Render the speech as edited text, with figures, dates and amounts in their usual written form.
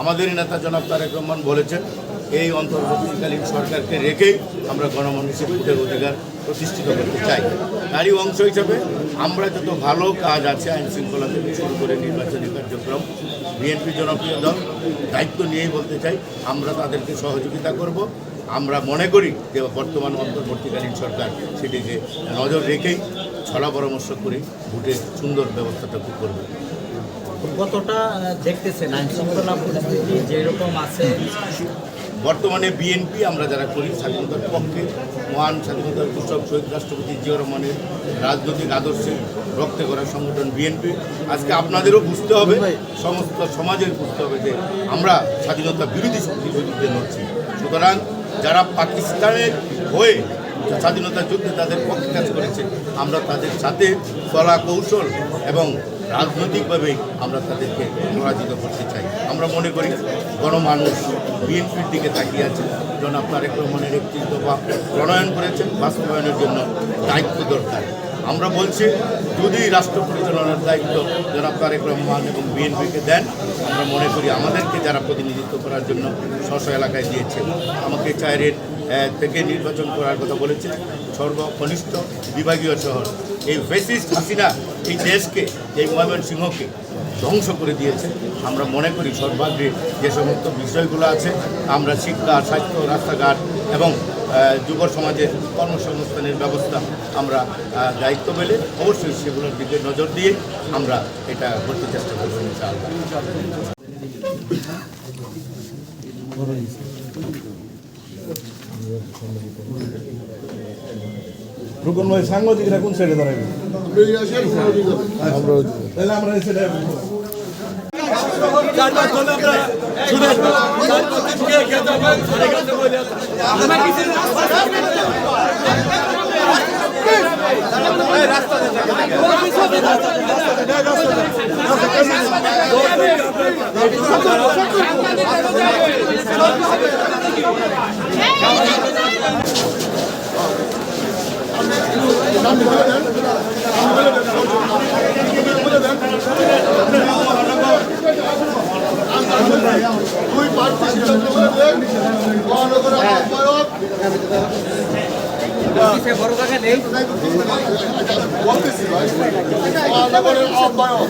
আমাদের নেতা জনাব তারেক রহমান বলেছেন এই অন্তর্বর্তীকালীন সরকারকে রেখেই আমরা গণমানুষের ভোটের অধিকার প্রতিষ্ঠিত করতে চাই। তারই অংশ হিসাবে আমরা যত ভালো কাজ আছে আইন শৃঙ্খলা থেকে শুরু করে নির্বাচনী কার্যক্রম বিএনপি জনপ্রিয় দল দায়িত্ব নিয়েই বলতে চাই আমরা তাদেরকে সহযোগিতা করব। আমরা মনে করি যে বর্তমান অন্তর্বর্তীকালীন সরকার সেটিকে নজর রেখেই ছলা পরামর্শ করে ভোটের সুন্দর ব্যবস্থাটুকু করবে। কতটা দেখতেছেন আইন শৃঙ্খলা পরিস্থিতি যেরকম আছে? বর্তমানে বিএনপি আমরা যারা করি স্বাধীনতার পক্ষে মহান স্বাধীনতার ঘোষক শহীদ রাষ্ট্রপতি জিয়া রহমানের রাজনৈতিক আদর্শে রক্তে করা সংগঠন বিএনপি। আজকে আপনাদেরও বুঝতে হবে, সমস্ত সমাজের বুঝতে হবে যে আমরা স্বাধীনতা বিরোধী শক্তির বিরুদ্ধে লড়ছি। সুতরাং যারা পাকিস্তানের হয়ে স্বাধীনতা যুদ্ধে তাদের পক্ষে কাজ করেছে আমরা তাদের সাথে কলা কৌশল এবং রাজনৈতিকভাবেই আমরা তাদেরকে পরাজিত করতে চাই। আমরা মনে করি গণমানুষ বিএনপির দিকে তাকিয়ে আছে। জনাব তারেক রহমানের একটি দফা প্রণয়ন করেছেন, বাস্তবায়নের জন্য দায়িত্ব দরকার। আমরা বলছি যদি রাষ্ট্র পরিচালনার দায়িত্ব জনাব তারেক রহমান এবং বিএনপিকে দেন, আমরা মনে করি আমাদেরকে যারা প্রতিনিধিত্ব করার জন্য স্ব এলাকায় দিয়েছেন, আমাকে চায়ের থেকে নির্বাচন করার কথা বলেছে সর্বকনিষ্ঠ বিভাগীয় শহর। এই ফ্যাসিস্ট হাসিনা এই দেশকে, এই ময়মনসিংহকে ধ্বংস করে দিয়েছে। আমরা মনে করি সর্বাগ্রে যে সমস্ত বিষয়গুলো আছে আমরা শিক্ষা, স্বাস্থ্য, রাস্তাঘাট এবং যুব সমাজের কর্মসংস্থানের ব্যবস্থা আমরা দায়িত্ব পেলে অবশ্যই সেগুলোর দিকে নজর দিয়ে আমরা এটা করতে চেষ্টা করবো ইনশাআল্লাহ। রুকন ভাই সাংবাদিকরা কোন সাইডে দাঁড়াবে? আমরা এই সাইডে দুই প্রার্থী সিদ্ধান্ত করে দেন। মহানগরের আহ্বায়ক বলতেছি ভাই, মহানগরের আহ্বায়ক